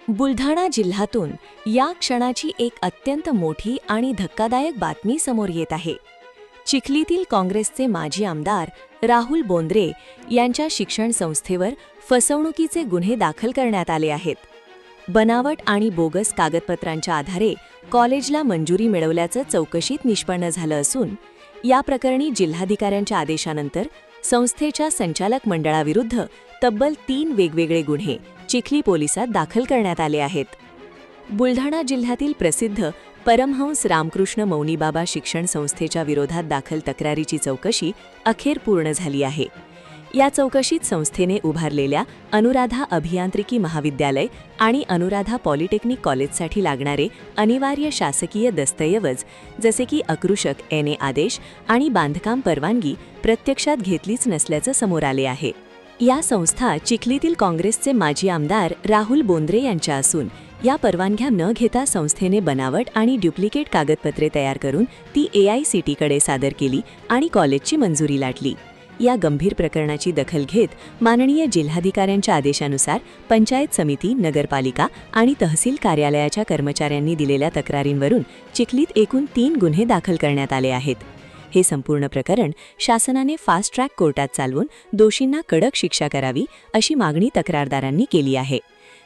बुलढाणा जिल्ह्यातून या क्षणाची एक अत्यंत मोठी आणि धक्कादायक बातमी समोर येत आहे। चिखलीतील काँग्रेसचे माजी आमदार राहुल बोंद्रे यांच्या शिक्षण संस्थेवर फसवणुकीचे गुन्हे दाखल करण्यात आले आहेत। बनावट आणि बोगस कागदपत्रांच्या आधारे कॉलेजला मंजुरी मिळवल्याचं चौकशीत निष्पन्न झालं असून या प्रकरणी जिल्हाधिकाऱ्यांच्या आदेशानंतर संस्थेच्या संचालक मंडळाविरुद्ध तब्बल 3 वेगवेगळे गुन्हे चिखली पोलिसात दाखल करण्यात आले आहेत। बुलढाणा जिल्ह्यातील प्रसिद्ध परमहंस रामकृष्ण मौनीबाबा शिक्षण संस्थेच्या विरोधात दाखल तक्रारीची चौकशी अखेर पूर्ण झाली आहे। या चौकशीत संस्थेने उभारलेल्या अनुराधा अभियांत्रिकी महाविद्यालय आणि अनुराधा पॉलिटेक्निक कॉलेजसाठी लागणारे अनिवार्य शासकीय दस्तऐवज जसे की अकृषक NA आदेश आणि बांधकाम परवानगी प्रत्यक्षात घेतलीच नसल्याचं समोर आले आहे। या संस्था चिखलीतील काँग्रेसचे माजी आमदार राहुल बोंद्रे यांच्या असून या परवानग्या न घेता संस्थेने बनावट आणि डुप्लिकेट कागदपत्रे तयार करून ती AICTE कडे सादर केली आणि कॉलेजची मंजुरी लाटली। या गंभीर प्रकरणाची दखल घेत माननीय जिल्हाधिकाऱ्यांच्या आदेशानुसार पंचायत समिती, नगरपालिका आणि तहसील कार्यालयाच्या कर्मचाऱ्यांनी दिलेल्या तक्रारींवरून चिखलीत एकूण 3 गुन्हे दाखल करण्यात आले आहेत। हे संपूर्ण प्रकरण शासनाने फास्ट ट्रॅक कोर्टात चालवून दोषींना कडक शिक्षा करावी अशी मागणी तक्रारदारांनी केली आहे।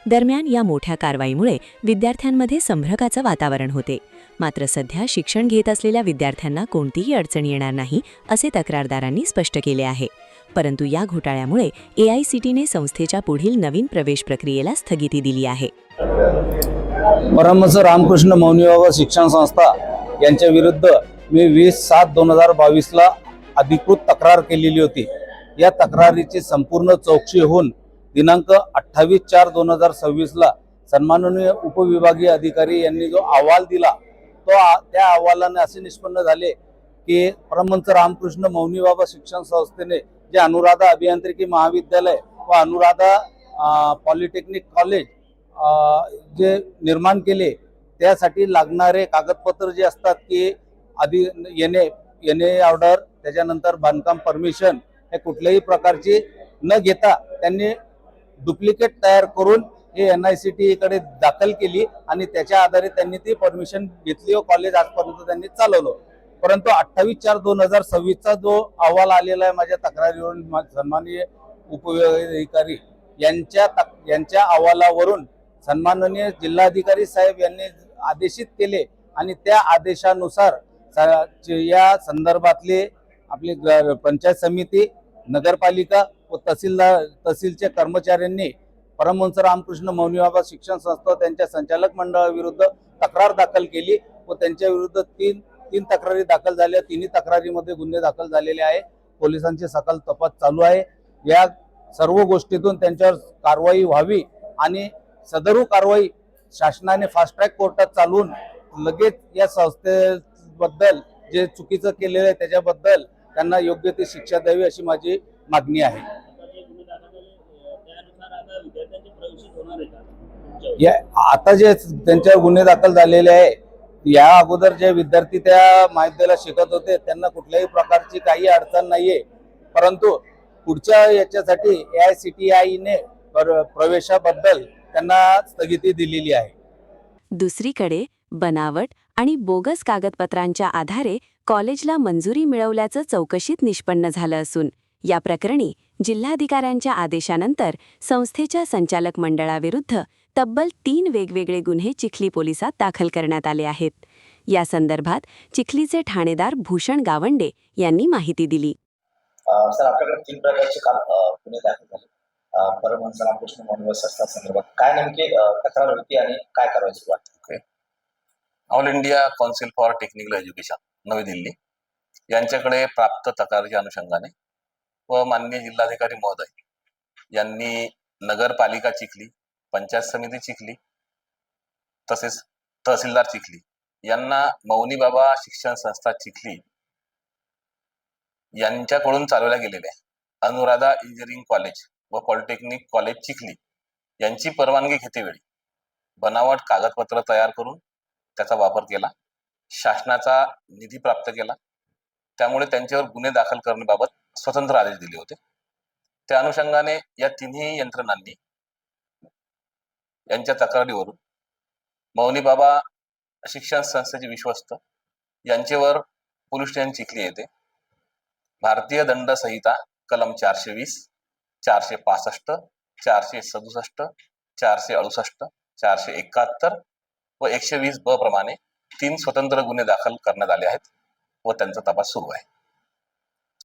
दरम्यान या मोठ्या कारवाईमुळे विद्यार्थ्यांमध्ये संभ्रमाचं वातावरण होते। मात्र सध्या शिक्षण घेत असलेल्या विद्यार्थ्यांना कोणतीही अडचण येणार नाही असे तक्रारदारांनी स्पष्ट केले आहे। परंतु या घोटाळ्यामुळे AICTEने संस्थेच्या पुढील नवीन प्रवेश प्रक्रियेला स्थगिती दिली आहे। परमहंस रामकृष्ण मौनीबाबा शिक्षण संस्था यांच्या विरुद्ध मी 20/7/2022 ला अधिकृत तक्रार केलेली होती। या तक्रारीची संपूर्ण चौकशी होऊन दिनांक 28/4/2026 ला सन्माननीय उपविभागीय अधिकारी यांनी जो अहवाल दिला त्या अहवालाने असे निष्पन्न झाले की परमहंस रामकृष्ण मौनीबाबा शिक्षण संस्थेने जे अनुराधा अभियांत्रिकी महाविद्यालय व अनुराधा पॉलिटेक्निक कॉलेज जे निर्माण केले त्यासाठी लागणारे कागदपत्र जे असतात की आधी NA ऑर्डर, त्याच्यानंतर बांधकाम परमिशन हे कुठल्याही प्रकारची न घेता त्यांनी डुप्लिकेट तयार करून हे NICTE कडे दाखल केली आणि त्याच्या आधारे त्यांनी ती परमिशन घेतली व कॉलेज आजपर्यंत त्यांनी चालवलं। परंतु 28/4/2026 चा जो अहवाल आलेला आहे माझ्या तक्रारीवरून सन्माननीय उपविभागाधिकारी यांच्या अहवालावरून सन्माननीय जिल्हाधिकारी साहेब यांनी आदेशित केले आणि त्या आदेशानुसार या संदर्भातले आपली पंचायत समिती, नगरपालिका व तहसीलच्या कर्मचाऱ्यांनी परमहंस रामकृष्ण मौनीबाबा शिक्षण संस्था त्यांच्या संचालक मंडळाविरुद्ध तक्रार दाखल केली व त्यांच्या विरुद्ध तीन तक्रारी दाखल झाल्या। तिन्ही तक्रारीमध्ये गुन्हे दाखल झालेले आहे। पोलिसांची सखोल तपास चालू आहे। या सर्व गोष्टीतून त्यांच्यावर कारवाई व्हावी आणि सदरू कारवाई शासनाने फास्ट ट्रॅक कोर्टात चालवून लगेच या संस्थेबद्दल जे चुकीचं केलेलं आहे त्याच्याबद्दल त्यांना योग्य ती शिक्षा द्यावी अशी माझी मागणी आहे। आता जे त्यांच्यावर गुन्हे दाखल झालेले आहे या अगोदर जे विद्यार्थी त्या महाविद्यालयात शिकत होते त्यांना कुठल्याही प्रकारची काही अडचण नाहीये, परंतु पुढच्या याच्यासाठी AICTE ने प्रवेशाबद्दल त्यांना स्थगिती दिलेली आहे। दुसरीकडे बनावट आणि बोगस कागदपत्रांच्या आधारे कॉलेजला मंजुरी मिळवल्याचं चौकशीत निष्पन्न झालं असून या प्रकरणी जिल्हाधिकाऱ्यांच्या आदेशानंतर संस्थेच्या संचालक मंडळाविरुद्ध तब्बल 3 वेगवेगळे गुन्हे चिखली पोलिसात दाखल करण्यात आले आहेत। या संदर्भात चिखलीचे ठाणेदार भूषण गावंडे यांनी माहिती दिली। सर, आपल्याकडे 3 प्रकारचे काल गुन्हे दाखल झाले परमहंस रामकृष्ण मौनीबाबा संस्था संदर्भात काय नेमके तक्रार होती आणि काय कारवाई सुरू आहे? All India council for technical education नवी दिल्ली यांच्याकडे प्राप्त तक्रारीच्या अनुषंगाने व माननीय जिल्हाधिकारी महोदय यांनी नगरपालिका चिखली, पंचायत समिती चिखली तसेच तहसीलदार चिखली यांना मौनीबाबा शिक्षण संस्था चिखली यांच्याकडून चालवल्या गेलेल्या अनुराधा इंजिनिअरिंग कॉलेज व पॉलिटेक्निक कॉलेज चिखली यांची परवानगी घेतेवेळी बनावट कागदपत्र तयार करून त्याचा वापर केला, शासनाचा निधी प्राप्त केला। त्यामुळे त्यांच्यावर गुन्हे दाखल करण्याबाबत स्वतंत्र आदेश दिले होते। त्या अनुषंगाने या तिन्ही यंत्रणांनी यांच्या तक्रारीवरून मौनी बाबा शिक्षण संस्थेचे विश्वस्त यांच्यावर पोलीस स्टेशन चिखली येथे भारतीय दंड संहिता कलम 420, 465, 467, 468, 471 व 120 ब प्रमाणे 3 स्वतंत्र गुन्हे दाखल करण्यात आले आहेत व त्यांचा तपास सुरू आहे.